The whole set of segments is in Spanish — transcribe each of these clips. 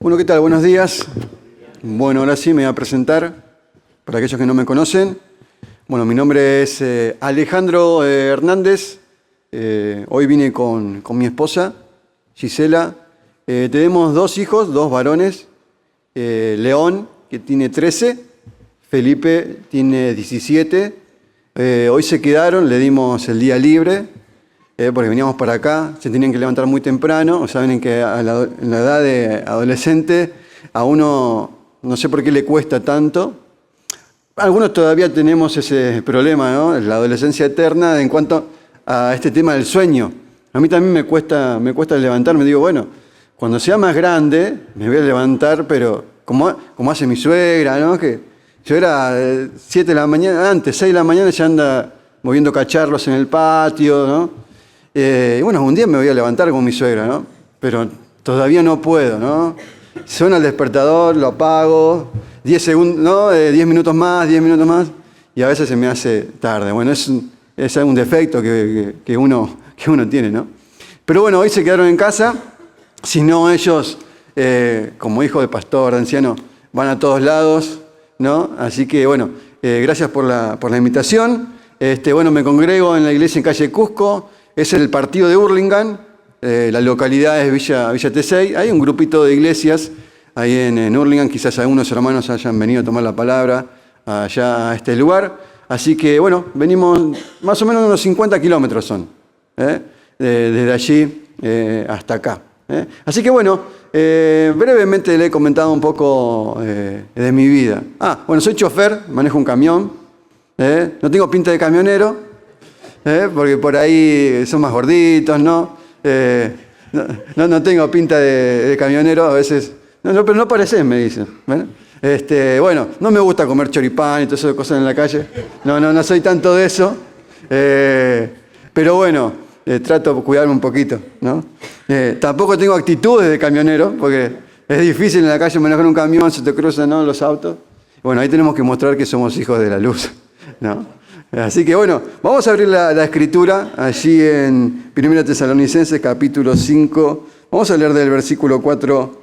Bueno, ¿qué tal? Buenos días. Bueno, ahora sí me voy a presentar para aquellos que no me conocen. Bueno, mi nombre es Alejandro Hernández. Hoy vine con mi esposa, Gisela. Tenemos dos hijos, dos varones. León, que tiene 13. Felipe tiene 17. Hoy se quedaron, le dimos el día libre. Porque veníamos para acá, se tenían que levantar muy temprano. Saben que en la edad de adolescente a uno no sé por qué le cuesta tanto. Algunos todavía tenemos ese problema, ¿no? La adolescencia eterna en cuanto a este tema del sueño. A mí también me cuesta levantarme. Digo, bueno, cuando sea más grande me voy a levantar, pero como hace mi suegra, ¿no? Que yo era 7 de la mañana, antes 6 de la mañana ya anda moviendo cacharros en el patio, ¿no? Y bueno, un día me voy a levantar con mi suegra, ¿no? Pero todavía no puedo, ¿no? Suena el despertador, lo apago, 10 segundos, ¿no? 10 minutos más, y a veces se me hace tarde. Bueno, es un defecto que uno tiene, ¿no? Pero bueno, hoy se quedaron en casa, si no ellos, como hijo de pastor, de anciano, van a todos lados, ¿no? Así que bueno, gracias por la invitación. Bueno, me congrego en la iglesia en calle Cusco. Es el partido de Hurlingham, la localidad es Villa Tesey. Hay un grupito de iglesias ahí en Hurlingham, quizás algunos hermanos hayan venido a tomar la palabra allá a este lugar. Así que bueno, venimos más o menos unos 50 kilómetros son, desde allí hasta acá. Así que bueno, brevemente le he comentado un poco de mi vida. Bueno, soy chofer, manejo un camión, no tengo pinta de camionero. Porque por ahí son más gorditos, ¿no? No tengo pinta de camionero, a veces. No, pero no parecés, me dicen. Bueno, no me gusta comer choripán y todas esas cosas en la calle. No soy tanto de eso. Pero bueno, trato de cuidarme un poquito, ¿no? Tampoco tengo actitudes de camionero, porque es difícil en la calle manejar un camión, se te cruzan, ¿no?, los autos. Bueno, ahí tenemos que mostrar que somos hijos de la luz, ¿no? Así que bueno, vamos a abrir la escritura allí en 1 Tesalonicenses capítulo 5. Vamos a leer del versículo 4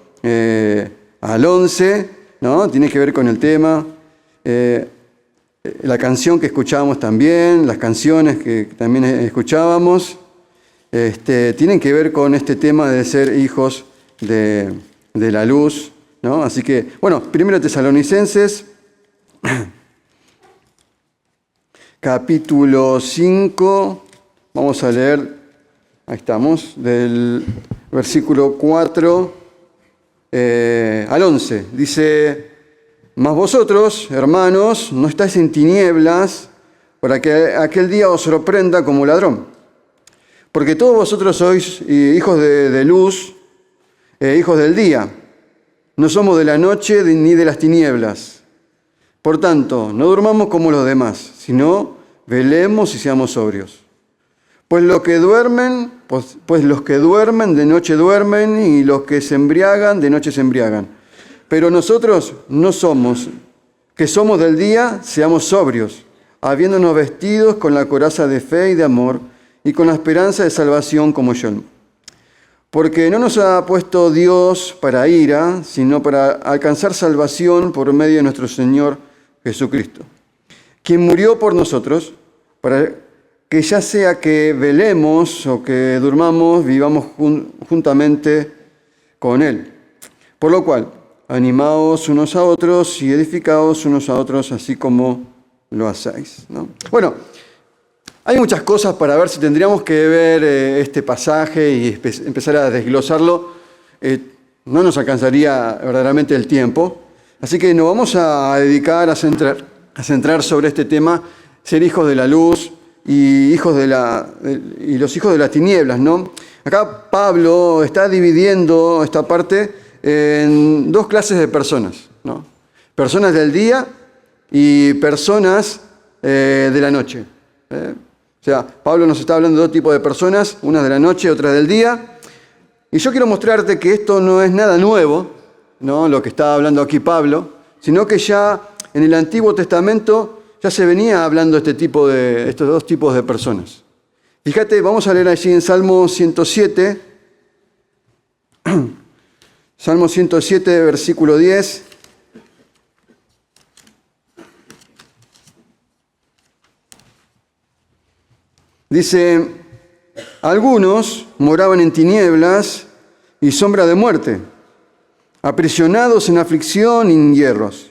al 11, ¿no? Tiene que ver con el tema. La canción que escuchábamos también, las canciones que también escuchábamos, tienen que ver con este tema de ser hijos de la luz, ¿no? Así que, bueno, 1 Tesalonicenses capítulo 5, vamos a leer, ahí estamos, del versículo 4 al 11. Dice: mas vosotros, hermanos, no estáis en tinieblas para que aquel día os sorprenda como ladrón. Porque todos vosotros sois hijos de luz, hijos del día. No somos de la noche ni de las tinieblas. Por tanto, no durmamos como los demás, sino velemos y seamos sobrios. Pues los que duermen de noche duermen, y los que se embriagan de noche se embriagan. Pero nosotros no somos, que somos del día, seamos sobrios, habiéndonos vestidos con la coraza de fe y de amor, y con la esperanza de salvación como yo. Porque no nos ha puesto Dios para ira, sino para alcanzar salvación por medio de nuestro Señor Jesucristo, quien murió por nosotros, para que ya sea que velemos o que durmamos, vivamos juntamente con Él. Por lo cual, animaos unos a otros y edificaos unos a otros, así como lo hacéis, ¿no? Bueno, hay muchas cosas para ver. Si tendríamos que ver este pasaje y empezar a desglosarlo, no nos alcanzaría verdaderamente el tiempo. Así que nos vamos a dedicar a centrar sobre este tema, ser hijos de la luz y los hijos de las tinieblas, ¿no? Acá Pablo está dividiendo esta parte en dos clases de personas, ¿no? Personas del día y personas de la noche. O sea, Pablo nos está hablando de dos tipos de personas, unas de la noche, otras del día. Y yo quiero mostrarte que esto no es nada nuevo, ¿no?, lo que está hablando aquí Pablo, sino que ya en el Antiguo Testamento ya se venía hablando de estos dos tipos de personas. Fíjate, vamos a leer allí en Salmo 107. Salmo 107, versículo 10. Dice, algunos moraban en tinieblas y sombra de muerte, aprisionados en aflicción y en hierros,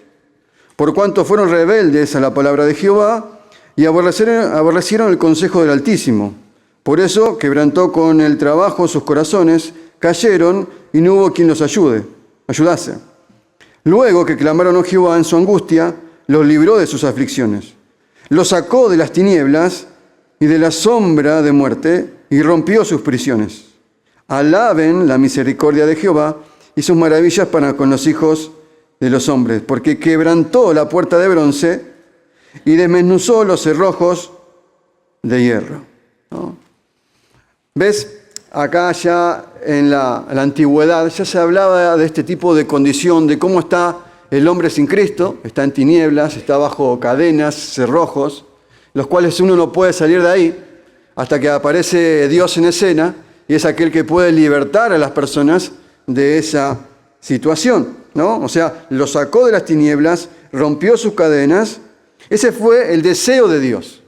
por cuanto fueron rebeldes a la palabra de Jehová y aborrecieron el consejo del Altísimo. Por eso quebrantó con el trabajo sus corazones, cayeron y no hubo quien los ayudase. Luego que clamaron a Jehová en su angustia, los libró de sus aflicciones. Los sacó de las tinieblas y de la sombra de muerte y rompió sus prisiones. Alaben la misericordia de Jehová y sus maravillas para con los hijos de los hombres, porque quebrantó la puerta de bronce y desmenuzó los cerrojos de hierro. ¿No? ¿Ves? Acá ya en la antigüedad ya se hablaba de este tipo de condición, de cómo está el hombre sin Cristo, está en tinieblas, está bajo cadenas, cerrojos, los cuales uno no puede salir de ahí hasta que aparece Dios en escena y es aquel que puede libertar a las personas de esa situación, ¿no? O sea, lo sacó de las tinieblas, rompió sus cadenas. Ese fue el deseo de Dios,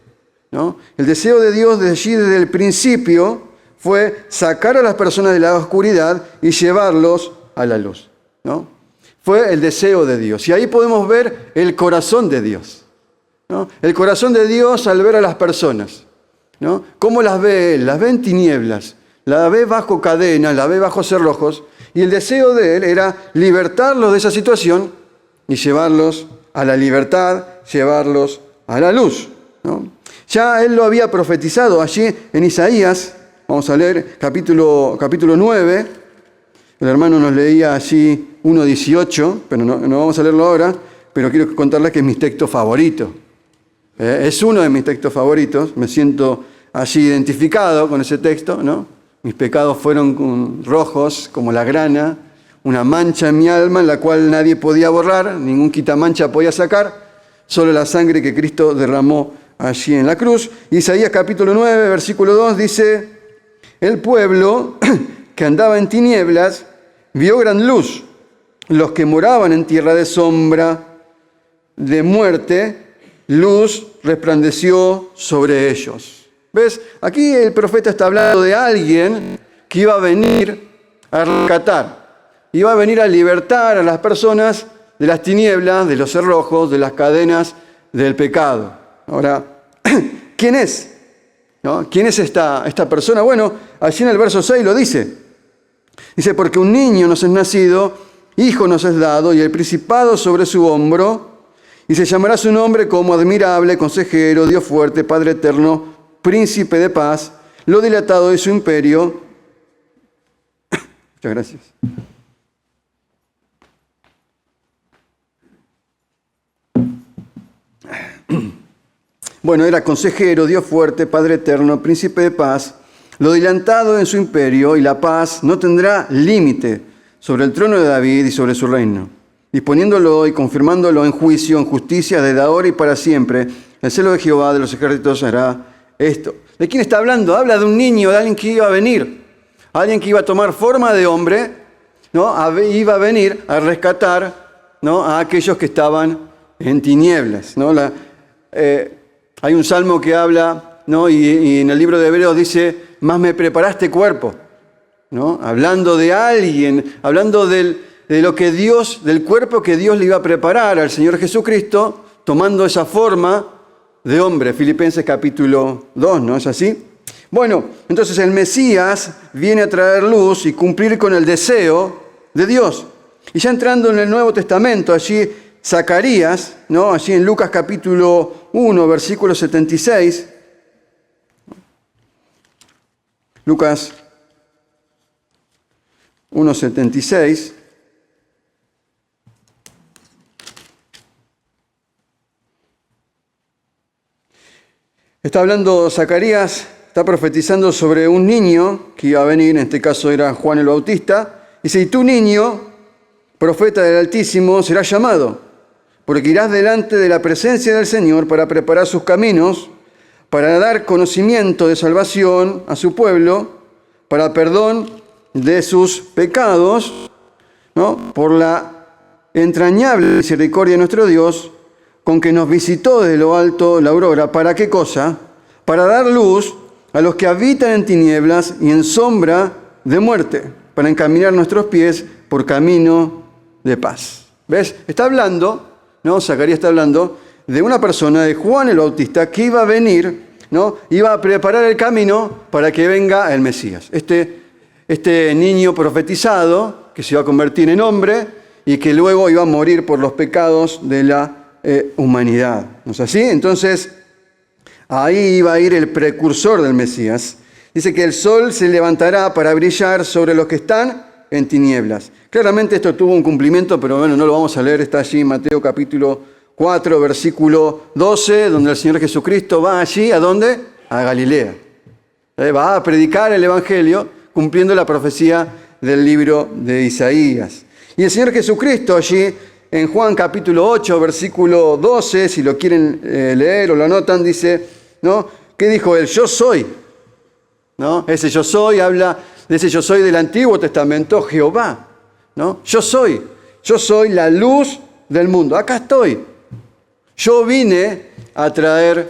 ¿no? El deseo de Dios desde el principio fue sacar a las personas de la oscuridad y llevarlos a la luz, ¿no? Fue el deseo de Dios. Y ahí podemos ver el corazón de Dios, ¿no? El corazón de Dios al ver a las personas, ¿no? ¿Cómo las ve Él? Las ve en tinieblas, las ve bajo cadenas, las ve bajo cerrojos. Y el deseo de Él era libertarlos de esa situación y llevarlos a la libertad, llevarlos a la luz, ¿no? Ya Él lo había profetizado allí en Isaías. Vamos a leer capítulo 9. El hermano nos leía allí 1:18, pero no vamos a leerlo ahora, pero quiero contarles que es mi texto favorito. Es uno de mis textos favoritos, me siento allí identificado con ese texto, ¿no? Mis pecados fueron rojos como la grana, una mancha en mi alma en la cual nadie podía borrar, ningún quitamancha podía sacar, solo la sangre que Cristo derramó allí en la cruz. Isaías capítulo 9, versículo 2 dice, el pueblo que andaba en tinieblas vio gran luz, los que moraban en tierra de sombra de muerte, luz resplandeció sobre ellos. ¿Ves? Aquí el profeta está hablando de alguien que iba a venir a rescatar, iba a venir a libertar a las personas de las tinieblas, de los cerrojos, de las cadenas del pecado. Ahora, ¿quién es? ¿No? ¿Quién es esta persona? Bueno, allí en el verso 6 lo dice. Dice, porque un niño nos es nacido, hijo nos es dado, y el principado sobre su hombro, y se llamará su nombre como admirable, consejero, Dios fuerte, Padre eterno, príncipe de paz, lo dilatado de su imperio. Muchas gracias. Bueno, era consejero, Dios fuerte, Padre eterno, príncipe de paz, lo dilatado en su imperio, y la paz no tendrá límite sobre el trono de David y sobre su reino, disponiéndolo y confirmándolo en juicio, en justicia, desde ahora y para siempre. El celo de Jehová de los ejércitos hará esto. ¿De quién está hablando? Habla de un niño, de alguien que iba a venir, alguien que iba a tomar forma de hombre, ¿no? Iba a venir a rescatar, ¿no? A aquellos que estaban en tinieblas, ¿no? Hay un salmo que habla, ¿no? Y en el libro de Hebreos dice, más me preparaste cuerpo, ¿no? Hablando de alguien, hablando de lo que Dios, del cuerpo que Dios le iba a preparar al Señor Jesucristo, tomando esa forma de hombre. Filipenses capítulo 2, ¿no es así? Bueno, entonces el Mesías viene a traer luz y cumplir con el deseo de Dios. Y ya entrando en el Nuevo Testamento, allí Zacarías, ¿no? Allí en Lucas capítulo 1, versículo 76. Lucas 1:76. Está hablando Zacarías, está profetizando sobre un niño que iba a venir, en este caso era Juan el Bautista. Dice, y tu niño, profeta del Altísimo, será llamado, porque irás delante de la presencia del Señor para preparar sus caminos, para dar conocimiento de salvación a su pueblo, para perdón de sus pecados, ¿no? Por la entrañable misericordia de nuestro Dios, con que nos visitó desde lo alto la aurora. ¿Para qué cosa? Para dar luz a los que habitan en tinieblas y en sombra de muerte, para encaminar nuestros pies por camino de paz. ¿Ves? Está hablando, ¿no? Zacarías está hablando de una persona, de Juan el Bautista, que iba a venir, ¿no? Iba a preparar el camino para que venga el Mesías. Este niño profetizado, que se iba a convertir en hombre y que luego iba a morir por los pecados de la humanidad. ¿No es así? Entonces, ahí iba a ir el precursor del Mesías. Dice que el sol se levantará para brillar sobre los que están en tinieblas. Claramente esto tuvo un cumplimiento, pero bueno, no lo vamos a leer. Está allí en Mateo capítulo 4, versículo 12, donde el Señor Jesucristo va allí, ¿a dónde? A Galilea. Va a predicar el Evangelio cumpliendo la profecía del libro de Isaías. Y el Señor Jesucristo allí en Juan capítulo 8, versículo 12, si lo quieren leer o lo anotan, dice, ¿no? ¿Qué dijo él? Yo soy. ¿No? Ese yo soy habla de ese yo soy del Antiguo Testamento, Jehová. ¿No? Yo soy la luz del mundo. Acá estoy. Yo vine a traer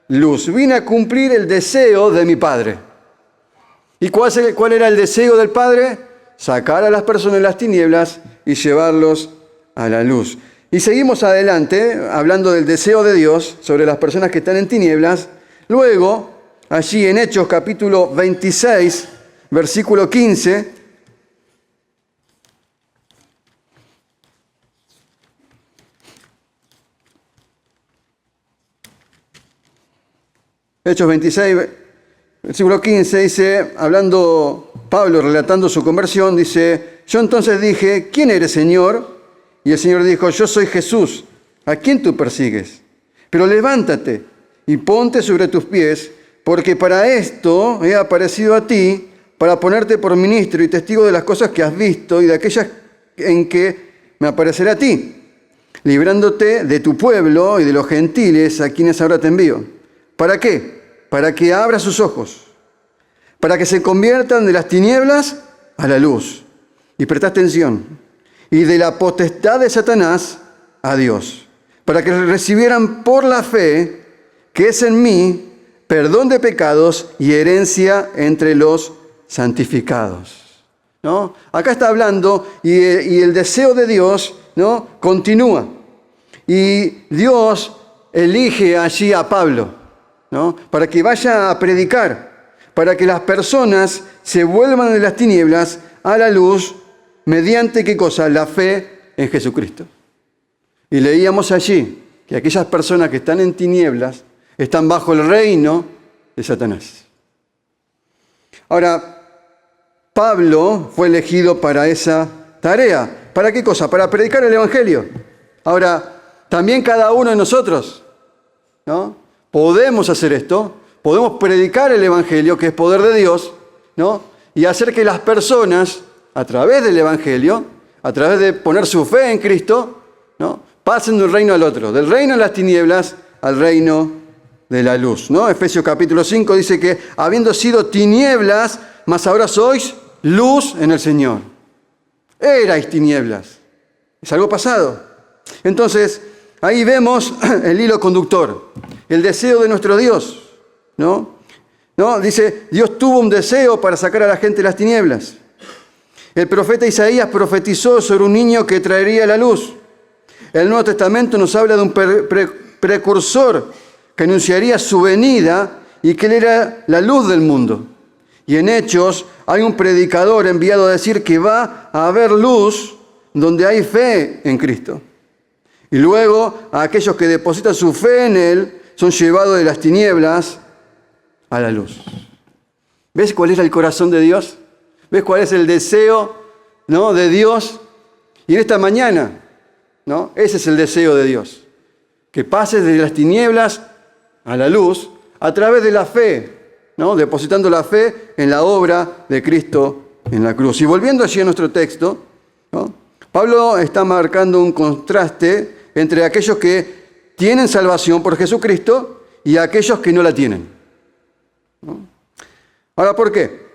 luz. Vine a cumplir el deseo de mi Padre. ¿Y cuál era el deseo del Padre? Sacar a las personas de las tinieblas y llevarlos a la luz. Y seguimos adelante, hablando del deseo de Dios sobre las personas que están en tinieblas. Luego, allí en Hechos capítulo 26, versículo 15, Hechos 26, versículo 15, dice, hablando Pablo, relatando su conversión, dice, yo entonces dije, ¿quién eres, Señor? Y el Señor dijo, yo soy Jesús, ¿a quién tú persigues? Pero levántate y ponte sobre tus pies, porque para esto he aparecido a ti, para ponerte por ministro y testigo de las cosas que has visto y de aquellas en que me apareceré a ti, librándote de tu pueblo y de los gentiles a quienes ahora te envío. ¿Para qué? Para que abras sus ojos, para que se conviertan de las tinieblas a la luz. Y presta atención. Y de la potestad de Satanás a Dios, para que recibieran por la fe que es en mí perdón de pecados y herencia entre los santificados. ¿No? Acá está hablando y el deseo de Dios, ¿no? Continúa. Y Dios elige allí a Pablo, ¿no? Para que vaya a predicar, para que las personas se vuelvan de las tinieblas a la luz mediante ¿qué cosa? La fe en Jesucristo. Y leíamos allí que aquellas personas que están en tinieblas están bajo el reino de Satanás. Ahora, Pablo fue elegido para esa tarea. ¿Para qué cosa? Para predicar el Evangelio. Ahora, también cada uno de nosotros, ¿no? Podemos hacer esto, podemos predicar el Evangelio, que es poder de Dios, ¿no? Y hacer que las personas, a través del Evangelio, a través de poner su fe en Cristo, ¿no? Pasen de un reino al otro, del reino de las tinieblas al reino de la luz, ¿no? Efesios capítulo 5 dice que habiendo sido tinieblas, mas ahora sois luz en el Señor. Erais tinieblas. Es algo pasado. Entonces, ahí vemos el hilo conductor, el deseo de nuestro Dios, ¿no? Dice, Dios tuvo un deseo para sacar a la gente de las tinieblas. El profeta Isaías profetizó sobre un niño que traería la luz. El Nuevo Testamento nos habla de un precursor que anunciaría su venida y que él era la luz del mundo. Y en Hechos hay un predicador enviado a decir que va a haber luz donde hay fe en Cristo. Y luego a aquellos que depositan su fe en Él son llevados de las tinieblas a la luz. ¿Ves cuál es el corazón de Dios? ¿Ves cuál es el deseo, ¿no? de Dios? Y en esta mañana, ¿no? Ese es el deseo de Dios. Que pases de las tinieblas a la luz a través de la fe, ¿no? Depositando la fe en la obra de Cristo en la cruz. Y volviendo allí a nuestro texto, ¿no? Pablo está marcando un contraste entre aquellos que tienen salvación por Jesucristo y aquellos que no la tienen, ¿no? Ahora, ¿por qué?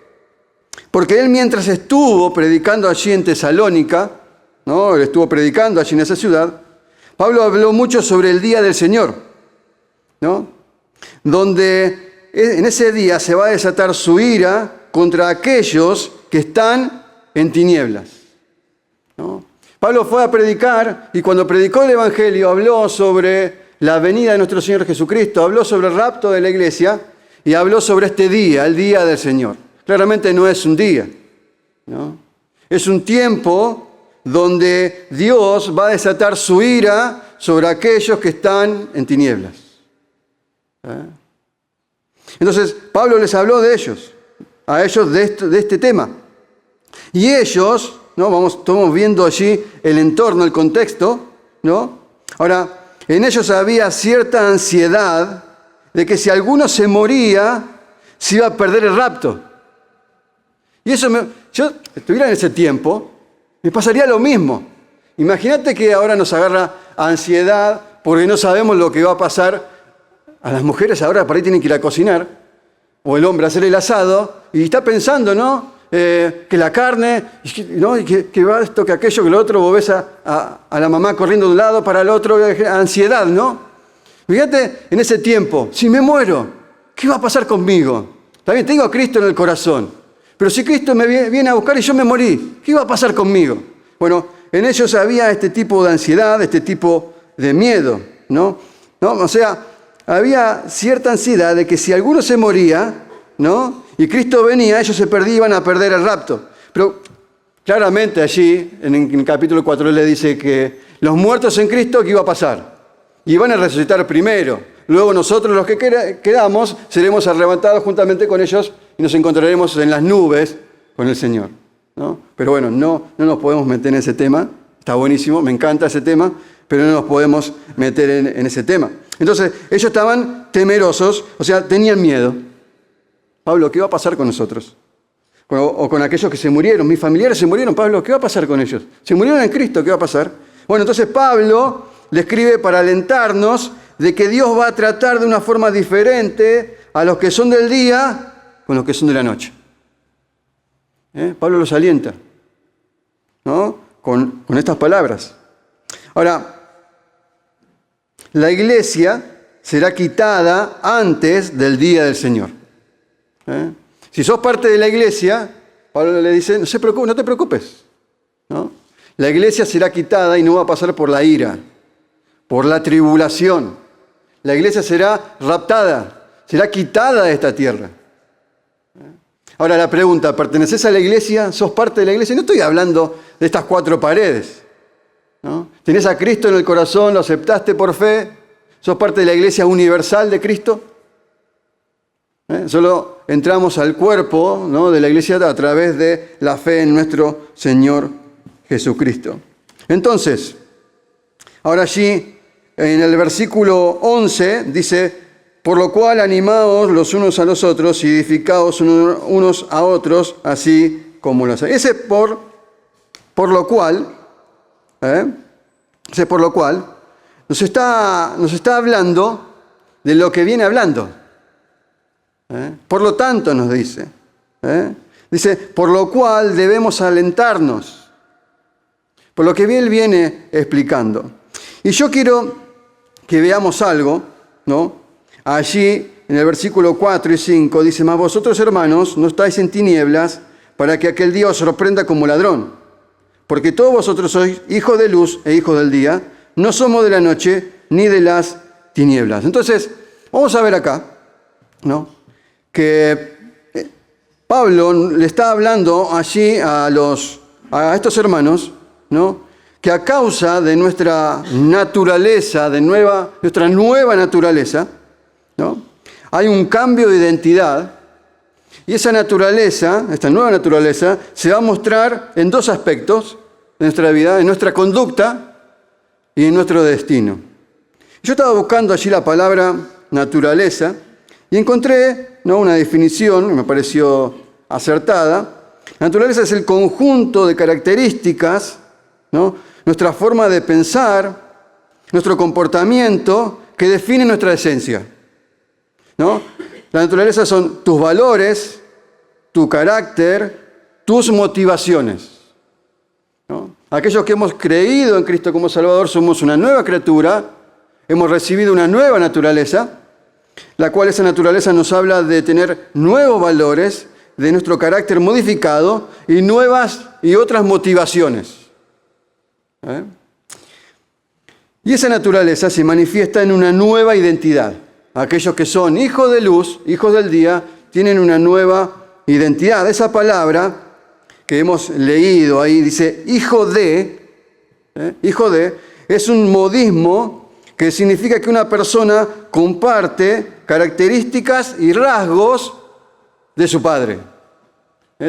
Porque él, mientras estuvo predicando allí en Tesalónica, ¿no? Él estuvo predicando allí en esa ciudad. Pablo habló mucho sobre el día del Señor, ¿no? Donde en ese día se va a desatar su ira contra aquellos que están en tinieblas, ¿no? Pablo fue a predicar y cuando predicó el Evangelio habló sobre la venida de nuestro Señor Jesucristo, habló sobre el rapto de la iglesia y habló sobre este día, el día del Señor. Claramente no es un día, ¿no? Es un tiempo donde Dios va a desatar su ira sobre aquellos que están en tinieblas. Entonces, Pablo les habló de ellos, a ellos de este tema. Y ellos, ¿no? Estamos viendo allí el entorno, el contexto, ¿no? Ahora, en ellos había cierta ansiedad de que si alguno se moría, se iba a perder el rapto. Y eso, yo estuviera en ese tiempo, me pasaría lo mismo. Imagínate que ahora nos agarra ansiedad porque no sabemos lo que va a pasar. A las mujeres ahora por ahí tienen que ir a cocinar, o el hombre a hacer el asado, y está pensando, ¿no? Que la carne, ¿no? Y que va esto, que aquello, que lo otro, vos ves a la mamá corriendo de un lado para el otro, ansiedad, ¿no? Fíjate, en ese tiempo, si me muero, ¿qué va a pasar conmigo? También tengo a Cristo en el corazón, pero si Cristo me viene a buscar y yo me morí, ¿qué va a pasar conmigo? Bueno, en ellos había este tipo de ansiedad, este tipo de miedo, ¿no? O sea, había cierta ansiedad de que si alguno se moría, ¿no? Y Cristo venía, ellos iban a perder el rapto. Pero claramente allí, en el capítulo 4, le dice que los muertos en Cristo, ¿qué iba a pasar? Iban a resucitar primero. Luego nosotros, los que quedamos, seremos arrebatados juntamente con ellos y nos encontraremos en las nubes con el Señor, ¿no? Pero bueno, no nos podemos meter en ese tema. Está buenísimo, me encanta ese tema, pero no nos podemos meter en ese tema. Entonces, ellos estaban temerosos, o sea, tenían miedo. Pablo, ¿qué va a pasar con nosotros? O con aquellos que se murieron. Mis familiares se murieron, Pablo, ¿qué va a pasar con ellos? Se murieron en Cristo, ¿qué va a pasar? Bueno, entonces Pablo le escribe para alentarnos de que Dios va a tratar de una forma diferente a los que son del día con los que son de la noche. Pablo los alienta, ¿no? Con estas palabras. Ahora, la iglesia será quitada antes del día del Señor. Si sos parte de la iglesia, Pablo le dice, no te preocupes, ¿no? La iglesia será quitada y no va a pasar por la ira, por la tribulación. La iglesia será raptada, será quitada de esta tierra. Ahora la pregunta, ¿perteneces a la iglesia? ¿Sos parte de la iglesia? No estoy hablando de estas 4 paredes, ¿no? ¿Tenés a Cristo en el corazón? ¿Lo aceptaste por fe? ¿Sos parte de la iglesia universal de Cristo? Solo entramos al cuerpo, ¿no?, de la iglesia a través de la fe en nuestro Señor Jesucristo. Entonces, ahora allí, en el versículo 11, dice, por lo cual animaos los unos a los otros y edificaos unos a otros, así como lo hacéis. Ese por lo cual nos está hablando de lo que viene hablando. Por lo tanto, nos dice. Dice, por lo cual debemos alentarnos. Por lo que él viene explicando. Y yo quiero que veamos algo, ¿no? Allí, en el versículo 4 y 5, dice, mas vosotros, hermanos, no estáis en tinieblas para que aquel día os sorprenda como ladrón. Porque todos vosotros sois hijos de luz e hijos del día. No somos de la noche ni de las tinieblas. Entonces, vamos a ver acá, ¿no?, que Pablo le está hablando allí a estos hermanos, ¿no?, que a causa de nuestra naturaleza, nuestra nueva naturaleza, ¿no?, hay un cambio de identidad y esa naturaleza, esta nueva naturaleza, se va a mostrar en 2 aspectos de nuestra vida, en nuestra conducta y en nuestro destino. Yo estaba buscando allí la palabra naturaleza y encontré, ¿no?, una definición que me pareció acertada. La naturaleza es el conjunto de características, ¿no?, nuestra forma de pensar, nuestro comportamiento que define nuestra esencia, ¿no? La naturaleza son tus valores, tu carácter, tus motivaciones, ¿no? aquellos que hemos creído en Cristo como Salvador, somos una nueva criatura, hemos recibido una nueva naturaleza, la cual esa naturaleza nos habla de tener nuevos valores, de nuestro carácter modificado y nuevas y otras motivaciones. Y esa naturaleza se manifiesta en una nueva identidad. Aquellos que son hijos de luz, hijos del día, tienen una nueva identidad. Esa palabra que hemos leído ahí dice hijo de, es un modismo que significa que una persona comparte características y rasgos de su padre.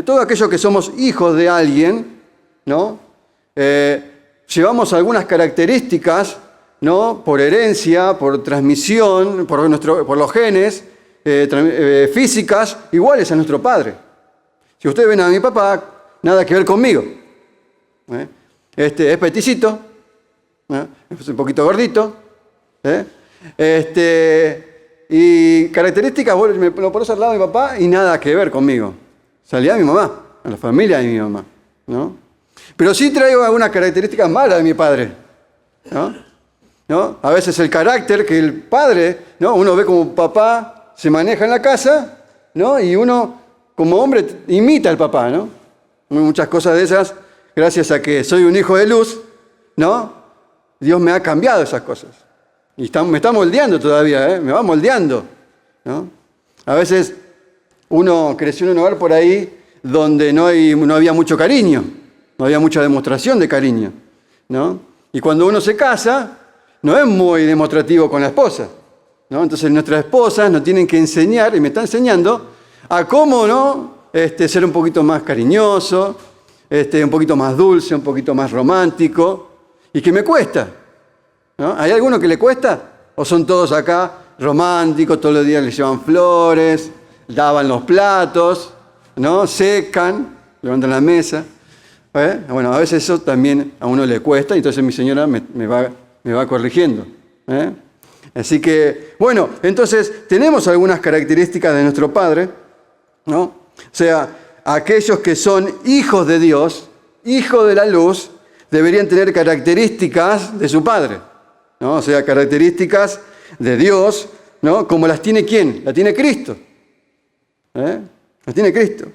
Todos aquellos que somos hijos de alguien, ¿no? Llevamos algunas características, ¿no? Por herencia, por transmisión, por los genes, físicas, iguales a nuestro padre. Si ustedes ven a mi papá, nada que ver conmigo. Es peticito, es un poquito gordito, y características, vos me lo pones al lado de mi papá y nada que ver conmigo. Salía de mi mamá, a la familia de mi mamá, ¿no? Pero sí traigo algunas características malas de mi padre, ¿no? A veces el carácter que el padre, ¿no? Uno ve como papá se maneja en la casa, ¿no? Y uno como hombre imita al papá, ¿no? Muchas cosas de esas, gracias a que soy un hijo de luz, ¿no? Dios me ha cambiado esas cosas. Y me está moldeando todavía, me va moldeando, ¿no? A veces uno creció en un hogar por ahí donde no había mucho cariño, no había mucha demostración de cariño, ¿no? Y cuando uno se casa, no es muy demostrativo con la esposa, ¿no? Entonces nuestras esposas nos tienen que enseñar, y me están enseñando, a cómo, ¿no? Ser un poquito más cariñoso, un poquito más dulce, un poquito más romántico, y que me cuesta, ¿no? ¿Hay alguno que le cuesta? ¿O son todos acá románticos, todos los días les llevan flores, lavan los platos, ¿no? Secan, levantan la mesa? Bueno, a veces eso también a uno le cuesta, y entonces mi señora me va corrigiendo. Así que, bueno, entonces tenemos algunas características de nuestro Padre, ¿no? O sea, aquellos que son hijos de Dios, hijos de la luz, deberían tener características de su Padre, ¿no? O sea, características de Dios, ¿no? Como las tiene ¿quién? La tiene Cristo. Las tiene Cristo.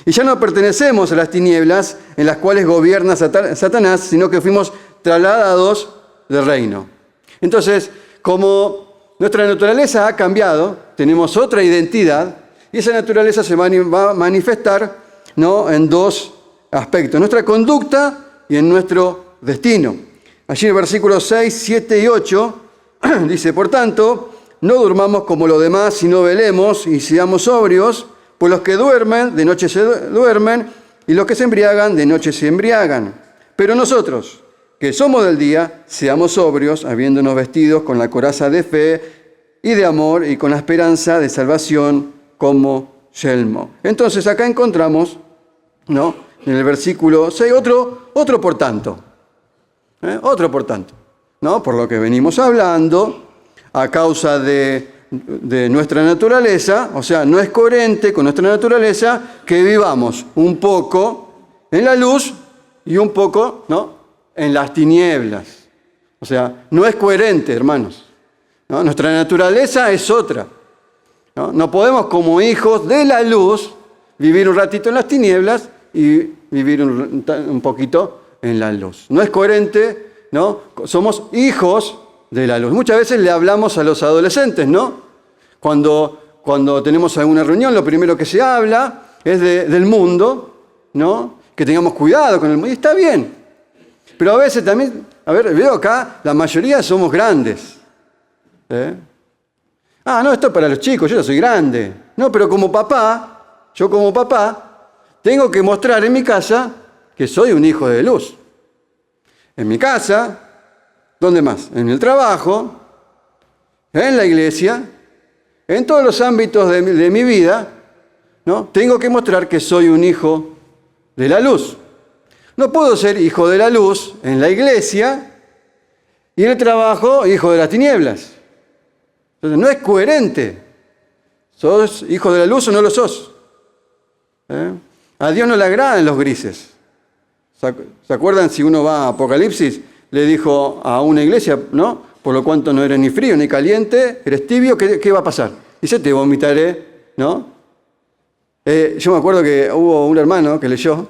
Y ya no pertenecemos a las tinieblas en las cuales gobierna Satanás, sino que fuimos trasladados del reino. Entonces, como nuestra naturaleza ha cambiado, tenemos otra identidad, y esa naturaleza se va a manifestar, ¿no? En dos aspectos, en nuestra conducta y en nuestro destino. Allí en el versículo 6, 7 y 8 dice, por tanto, no durmamos como los demás, sino velemos y seamos sobrios, pues los que duermen, de noche se duermen, y los que se embriagan, de noche se embriagan. Pero nosotros, que somos del día, seamos sobrios, habiéndonos vestidos con la coraza de fe y de amor, y con la esperanza de salvación como yelmo. Entonces acá encontramos, ¿no? En el versículo 6, otro por tanto. Otro por tanto, ¿no? Por lo que venimos hablando, a causa de nuestra naturaleza, o sea, no es coherente con nuestra naturaleza que vivamos un poco en la luz y un poco, ¿no? En las tinieblas. O sea, no es coherente, hermanos, ¿no? Nuestra naturaleza es otra, ¿no? No podemos, como hijos de la luz, vivir un ratito en las tinieblas y vivir un poquito en la luz. No es coherente, ¿no? Somos hijos de la luz. Muchas veces le hablamos a los adolescentes, ¿no? Cuando tenemos alguna reunión, lo primero que se habla es del mundo, ¿no? Que tengamos cuidado con el mundo. Y está bien. Pero a veces también, veo acá, la mayoría somos grandes. No, esto es para los chicos, yo ya soy grande. No, pero yo como papá, tengo que mostrar en mi casa que soy un hijo de luz. En mi casa, ¿dónde más? En el trabajo, en la iglesia, en todos los ámbitos de mi vida, ¿no? Tengo que mostrar que soy un hijo de la luz. No puedo ser hijo de la luz en la iglesia y en el trabajo hijo de las tinieblas. Entonces no es coherente. ¿Sos hijo de la luz o no lo sos? A Dios no le agradan los grises. ¿Se acuerdan si uno va a Apocalipsis? Le dijo a una iglesia, ¿no? Por lo cuanto no eres ni frío ni caliente, eres tibio, ¿qué va a pasar? Dice, te vomitaré, ¿no? Yo me acuerdo que hubo un hermano que leyó,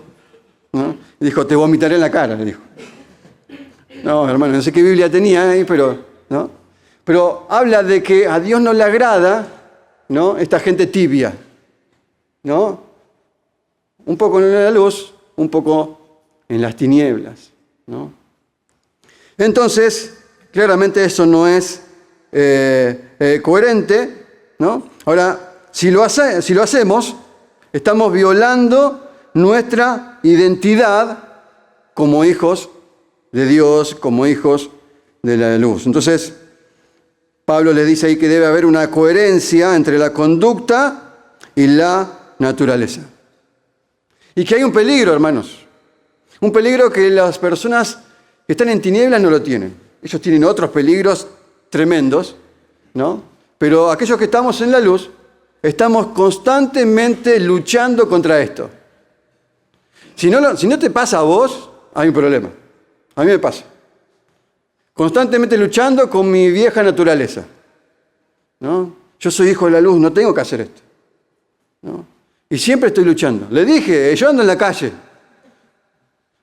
¿no? Y dijo, te vomitaré en la cara, le dijo. No, hermano, no sé qué Biblia tenía ahí, pero, ¿no? Pero habla de que a Dios no le agrada, ¿no? Esta gente tibia, ¿no? Un poco en la luz, un poco en las tinieblas, ¿no? Entonces, claramente eso no es coherente, ¿no? Ahora, si lo hacemos, estamos violando nuestra identidad como hijos de Dios, como hijos de la luz. Entonces, Pablo le dice ahí que debe haber una coherencia entre la conducta y la naturaleza. Y que hay un peligro, hermanos. Un peligro que las personas que están en tinieblas no lo tienen. Ellos tienen otros peligros tremendos, ¿no? Pero aquellos que estamos en la luz, estamos constantemente luchando contra esto. Si no te pasa a vos, hay un problema. A mí me pasa. Constantemente luchando con mi vieja naturaleza, ¿no? Yo soy hijo de la luz, no tengo que hacer esto, ¿no? Y siempre estoy luchando. Le dije, yo ando en la calle,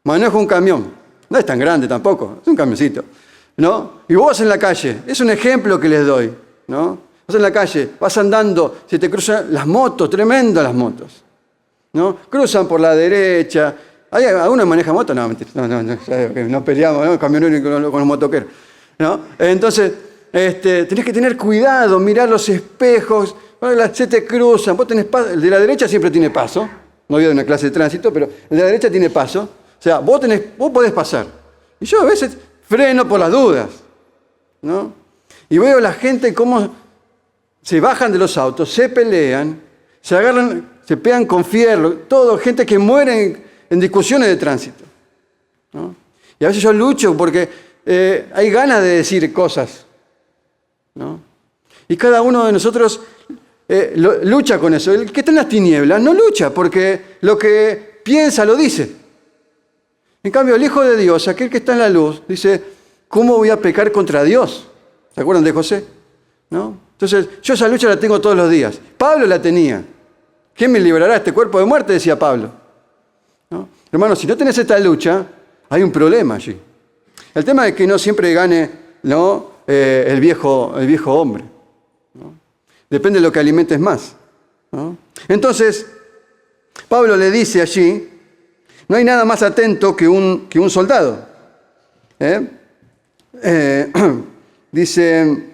manejo un camión. No es tan grande tampoco, es un camioncito, ¿no? Y vos en la calle, es un ejemplo que les doy, ¿no? Vas en la calle, vas andando, se te cruzan las motos, tremendas las motos, ¿no? Cruzan por la derecha. ¿Alguno maneja moto? No, mentira. No peleamos, ¿no? Camioneros con los motoqueros, ¿no? Entonces, tenés que tener cuidado, mirar los espejos, se te cruzan. Vos tenés paso, el de la derecha siempre tiene paso. No había una clase de tránsito, pero el de la derecha tiene paso. O sea, vos podés pasar. Y yo a veces freno por las dudas, ¿no? Y veo a la gente cómo se bajan de los autos, se pelean, se agarran, se pegan con fierro, todo, gente que muere en discusiones de tránsito, ¿no? Y a veces yo lucho porque hay ganas de decir cosas, ¿no? Y cada uno de nosotros lucha con eso. El que está en las tinieblas no lucha porque lo que piensa lo dice. En cambio, el Hijo de Dios, aquel que está en la luz, dice, ¿cómo voy a pecar contra Dios? ¿Se acuerdan de José? ¿No? Entonces, yo esa lucha la tengo todos los días. Pablo la tenía. ¿Quién me librará de este cuerpo de muerte? Decía Pablo, ¿no? Hermano, si no tenés esta lucha, hay un problema allí. El tema es que no siempre gane, ¿no? el viejo hombre, ¿no? Depende de lo que alimentes más, ¿no? Entonces, Pablo le dice allí, no hay nada más atento que un soldado. Dice,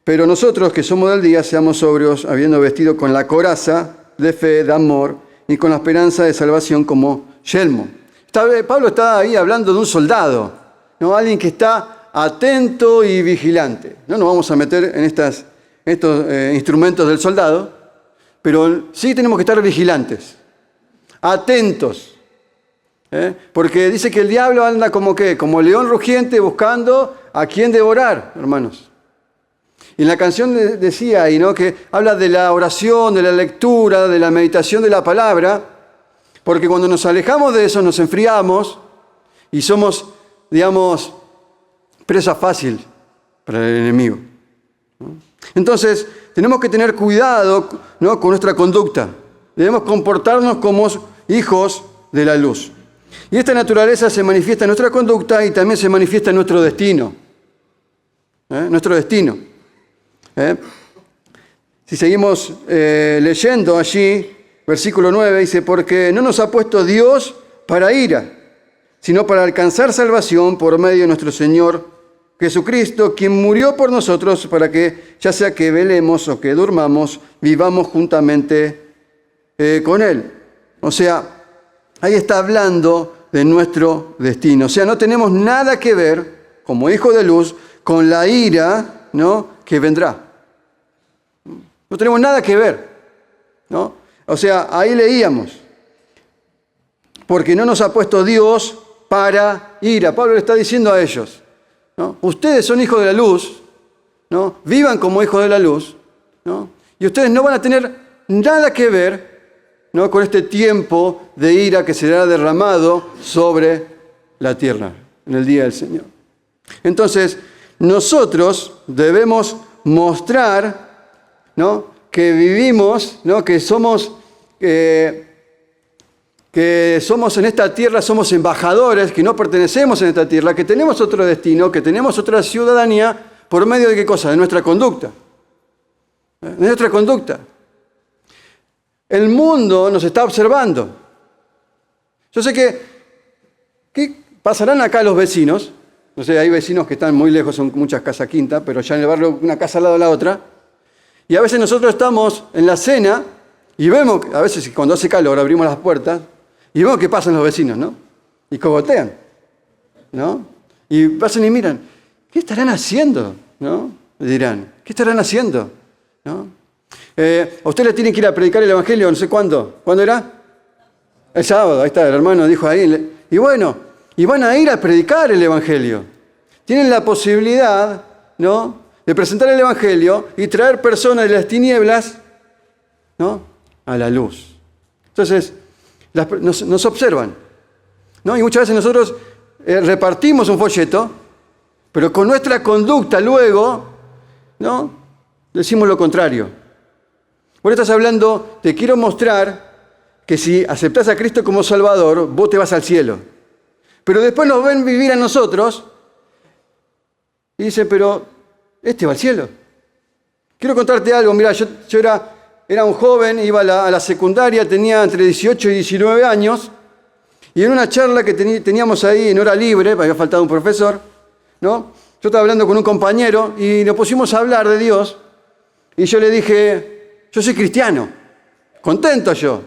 pero nosotros que somos del día, seamos sobrios, habiendo vestido con la coraza de fe, de amor, y con la esperanza de salvación como yelmo. Pablo está ahí hablando de un soldado, ¿no? Alguien que está atento y vigilante. No nos vamos a meter en estos instrumentos del soldado, pero sí tenemos que estar vigilantes, atentos. Porque dice que el diablo anda como león rugiente buscando a quien devorar, hermanos. Y en la canción decía ahí, ¿no? Que habla de la oración, de la lectura, de la meditación de la palabra, porque cuando nos alejamos de eso nos enfriamos y somos, digamos, presa fácil para el enemigo, ¿no? Entonces, tenemos que tener cuidado, ¿no? con nuestra conducta. Debemos comportarnos como hijos de la luz. Y esta naturaleza se manifiesta en nuestra conducta y también se manifiesta en nuestro destino. Nuestro destino. Si seguimos leyendo allí, versículo 9 dice, porque no nos ha puesto Dios para ira, sino para alcanzar salvación por medio de nuestro Señor Jesucristo, quien murió por nosotros para que, ya sea que velemos o que durmamos, vivamos juntamente con Él. O sea, ahí está hablando de nuestro destino. O sea, no tenemos nada que ver, como hijos de luz, con la ira, ¿no? que vendrá. No tenemos nada que ver, ¿no? O sea, ahí leíamos, porque no nos ha puesto Dios para ira. Pablo le está diciendo a ellos, ¿no? Ustedes son hijos de la luz, ¿no? Vivan como hijos de la luz, ¿no? Y ustedes no van a tener nada que ver, ¿no?, con este tiempo de ira que será derramado sobre la tierra en el día del Señor. Entonces, nosotros debemos mostrar, ¿no?, que vivimos, ¿no?, que somos en esta tierra, somos embajadores, que no pertenecemos en esta tierra, que tenemos otro destino, que tenemos otra ciudadanía, ¿por medio de qué cosa? De nuestra conducta. De nuestra conducta. El mundo nos está observando. Yo sé que pasarán acá los vecinos. No sé, hay vecinos que están muy lejos, son muchas casas quintas, pero ya en el barrio una casa al lado de la otra. Y a veces nosotros estamos en la cena y vemos, a veces cuando hace calor abrimos las puertas y vemos que pasan los vecinos, ¿no? Y cogotean, ¿no? Y pasan y miran, ¿qué estarán haciendo? ¿No? Dirán, ¿qué estarán haciendo? ¿No? A usted le tienen que ir a predicar el Evangelio, no sé cuándo. ¿Cuándo era? El sábado, ahí está, el hermano dijo ahí. Y bueno, y van a ir a predicar el Evangelio. Tienen la posibilidad, ¿no?, de presentar el Evangelio y traer personas de las tinieblas, ¿no?, a la luz. Entonces, nos observan, ¿no? Y muchas veces nosotros repartimos un folleto, pero con nuestra conducta luego, ¿no?, decimos lo contrario. Vos estás hablando, te quiero mostrar que si aceptás a Cristo como Salvador, vos te vas al cielo. Pero después nos ven vivir a nosotros y dicen, pero este va al cielo. Quiero contarte algo. Mira, yo era un joven, iba a la secundaria, tenía entre 18 y 19 años, y en una charla que teníamos ahí en hora libre, había faltado un profesor, ¿no?, yo estaba hablando con un compañero y nos pusimos a hablar de Dios, y yo le dije, yo soy cristiano, contento yo.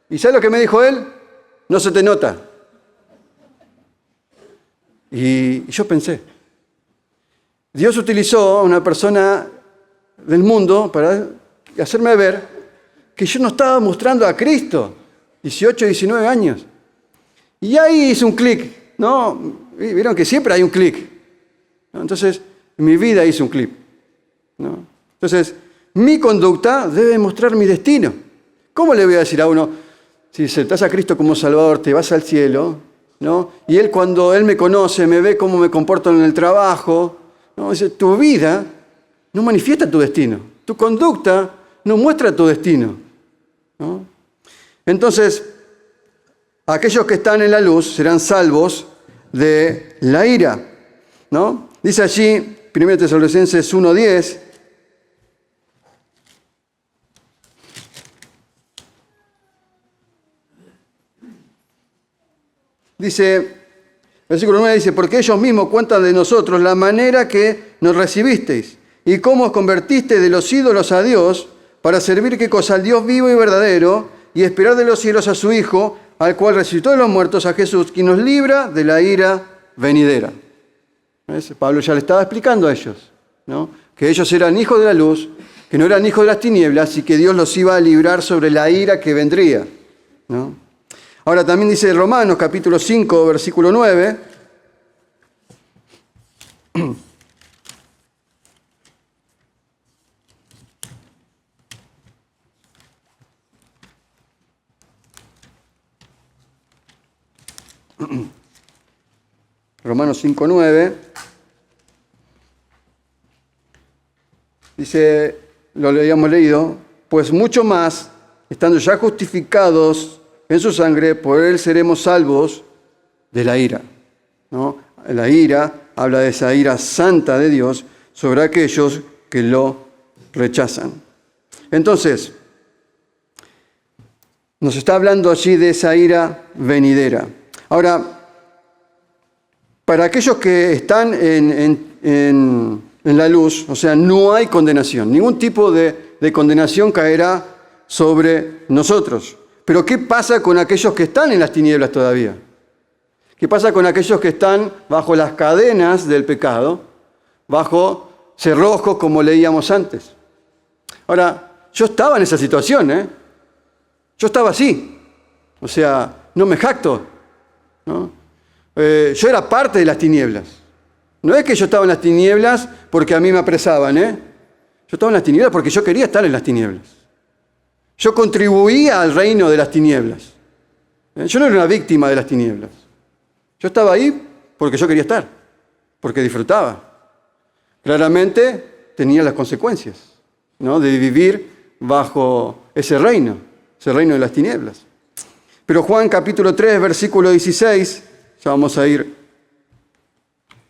¿Y sabes lo que me dijo él? No se te nota. Y yo pensé, Dios utilizó a una persona del mundo para hacerme ver que yo no estaba mostrando a Cristo, 18, 19 años. Y ahí hice un clic, ¿no? Vieron que siempre hay un clic, ¿no? Entonces, en mi vida hice un clic, ¿no? Entonces, mi conducta debe mostrar mi destino. ¿Cómo le voy a decir a uno, si aceptás a Cristo como Salvador, te vas al cielo, ¿no? Y Él, cuando Él me conoce, me ve cómo me comporto en el trabajo, ¿no? Dice, tu vida no manifiesta tu destino. Tu conducta no muestra tu destino, ¿no? Entonces, aquellos que están en la luz serán salvos de la ira, ¿no? Dice allí, 1 Tesalonicenses 1:10, dice, versículo 9 dice, porque ellos mismos cuentan de nosotros la manera que nos recibisteis y cómo os convertiste de los ídolos a Dios para servir qué cosa, al Dios vivo y verdadero, y esperar de los cielos a su Hijo, al cual resucitó de los muertos, a Jesús, quien nos libra de la ira venidera. ¿Ves? Pablo ya le estaba explicando a ellos, ¿no?, que ellos eran hijos de la luz, que no eran hijos de las tinieblas y que Dios los iba a librar sobre la ira que vendría, ¿no? Ahora también dice Romanos capítulo 5, versículo 9. Romanos 5, 9. Dice, lo habíamos leído, pues mucho más, estando ya justificados en su sangre, por Él seremos salvos de la ira, ¿no? La ira habla de esa ira santa de Dios sobre aquellos que lo rechazan. Entonces, nos está hablando allí de esa ira venidera. Ahora, para aquellos que están en la luz, o sea, no hay condenación. Ningún tipo de condenación caerá sobre nosotros. Pero ¿qué pasa con aquellos que están en las tinieblas todavía? ¿Qué pasa con aquellos que están bajo las cadenas del pecado, bajo cerrojos como leíamos antes? Ahora, yo estaba en esa situación, ¿eh? Yo estaba así. O sea, no me jacto, ¿no? Yo era parte de las tinieblas. No es que yo estaba en las tinieblas porque a mí me apresaban, ¿eh? Yo estaba en las tinieblas porque yo quería estar en las tinieblas. Yo contribuía al reino de las tinieblas. Yo no era una víctima de las tinieblas. Yo estaba ahí porque yo quería estar, porque disfrutaba. Claramente tenía las consecuencias, ¿no?, de vivir bajo ese reino de las tinieblas. Pero Juan capítulo 3, versículo 16, ya vamos a ir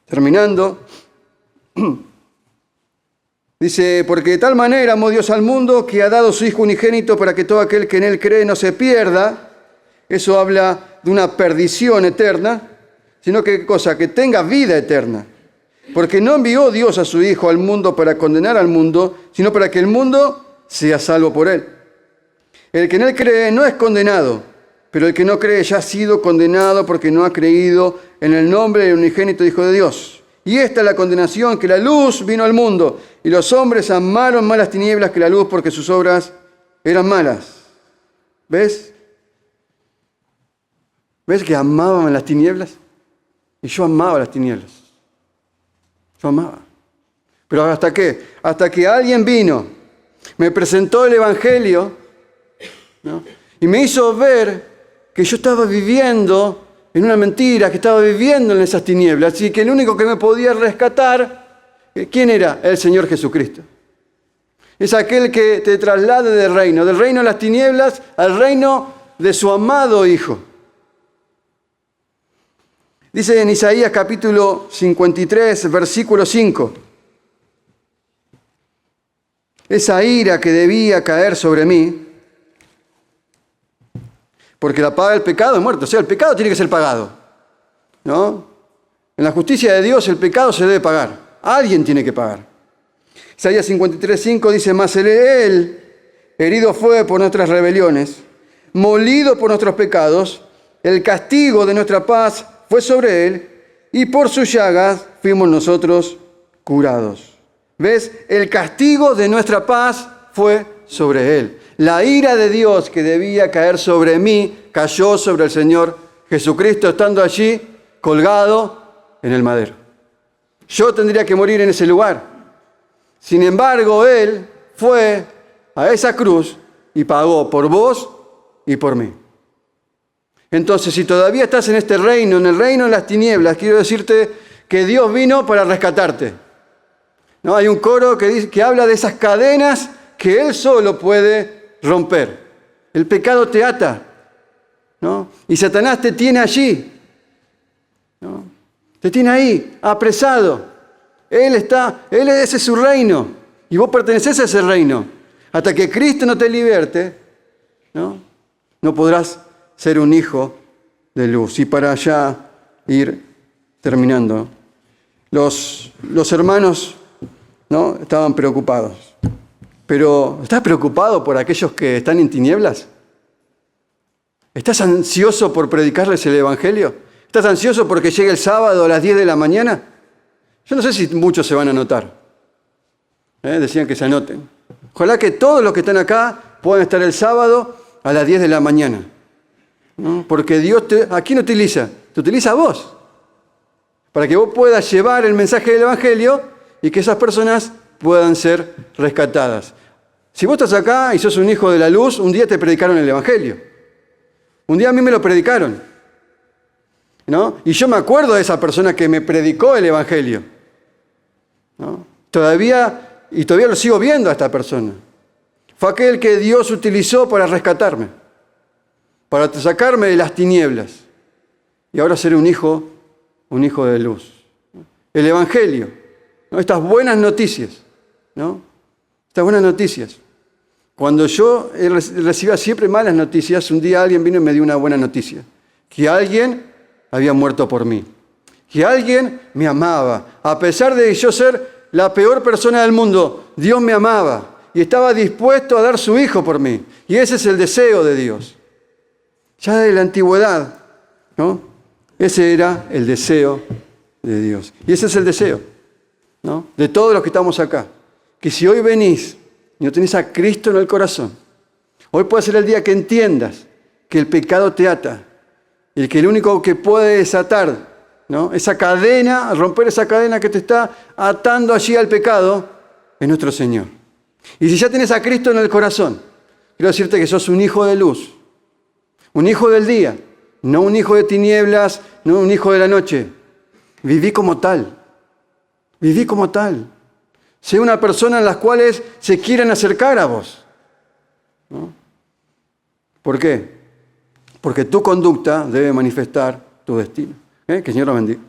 terminando. Dice, porque de tal manera amó Dios al mundo que ha dado su Hijo unigénito para que todo aquel que en Él cree no se pierda. Eso habla de una perdición eterna, sino que, ¿qué cosa? Que tenga vida eterna. Porque no envió Dios a su Hijo al mundo para condenar al mundo, sino para que el mundo sea salvo por Él. El que en Él cree no es condenado, pero el que no cree ya ha sido condenado porque no ha creído en el nombre del unigénito Hijo de Dios. Y esta es la condenación, que la luz vino al mundo, y los hombres amaron más las tinieblas que la luz porque sus obras eran malas. ¿Ves? ¿Ves que amaban las tinieblas? Y yo amaba las tinieblas. Yo amaba. ¿Pero hasta qué? Hasta que alguien vino, me presentó el Evangelio, ¿no?, y me hizo ver que yo estaba viviendo en una mentira, que estaba viviendo en esas tinieblas, y que el único que me podía rescatar, ¿quién era? El Señor Jesucristo. Es aquel que te traslade del reino de las tinieblas al reino de su amado Hijo. Dice en Isaías capítulo 53, versículo 5, esa ira que debía caer sobre mí, porque la paga del pecado es muerte. O sea, el pecado tiene que ser pagado, ¿no? En la justicia de Dios el pecado se debe pagar. Alguien tiene que pagar. Isaías 53:5 dice, mas Él herido fue por nuestras rebeliones, molido por nuestros pecados, el castigo de nuestra paz fue sobre Él, y por sus llagas fuimos nosotros curados. ¿Ves? El castigo de nuestra paz fue sobre Él. La ira de Dios que debía caer sobre mí, cayó sobre el Señor Jesucristo, estando allí colgado en el madero. Yo tendría que morir en ese lugar. Sin embargo, Él fue a esa cruz y pagó por vos y por mí. Entonces, si todavía estás en este reino, en el reino de las tinieblas, quiero decirte que Dios vino para rescatarte. ¿No? Hay un coro que habla de esas cadenas que Él solo puede romper. El pecado te ata, ¿no? Y Satanás te tiene allí, ¿no? Te tiene ahí, apresado. Ese es su reino, y vos pertenecés a ese reino. Hasta que Cristo no te liberte, no podrás ser un hijo de luz. Y para allá ir terminando, los hermanos, ¿no?, estaban preocupados. Pero, ¿estás preocupado por aquellos que están en tinieblas? ¿Estás ansioso por predicarles el Evangelio? ¿Estás ansioso porque llegue el sábado a las 10 de la mañana? Yo no sé si muchos se van a anotar. Decían que se anoten. Ojalá que todos los que están acá puedan estar el sábado a las 10 de la mañana, ¿no? Porque Dios ¿a quién utiliza? Te utiliza a vos. Para que vos puedas llevar el mensaje del Evangelio y que esas personas puedan ser rescatadas. Si vos estás acá y sos un hijo de la luz, un día te predicaron el Evangelio. Un día a mí me lo predicaron, ¿no? Y yo me acuerdo de esa persona que me predicó el Evangelio, ¿no? Todavía lo sigo viendo a esta persona. Fue aquel que Dios utilizó para rescatarme, para sacarme de las tinieblas. Y ahora seré un hijo de luz. El Evangelio, ¿no? Estas buenas noticias, ¿no? Estas buenas noticias. Cuando yo recibía siempre malas noticias, un día alguien vino y me dio una buena noticia. Que alguien había muerto por mí. Que alguien me amaba. A pesar de yo ser la peor persona del mundo, Dios me amaba. Y estaba dispuesto a dar su Hijo por mí. Y ese es el deseo de Dios. Ya de la antigüedad, ¿no? Ese era el deseo de Dios. Y ese es el deseo, ¿no?, de todos los que estamos acá. Que si hoy venís y no tenés a Cristo en el corazón, hoy puede ser el día que entiendas que el pecado te ata y que el único que puede desatar, ¿no?, esa cadena, romper esa cadena que te está atando allí al pecado, es nuestro Señor. Y si ya tenés a Cristo en el corazón, quiero decirte que sos un hijo de luz, un hijo del día, no un hijo de tinieblas, no un hijo de la noche. Viví como tal. Viví como tal. Sé una persona en la cual se quieren acercar a vos, ¿no? ¿Por qué? Porque tu conducta debe manifestar tu destino. Que el Señor lo bendiga.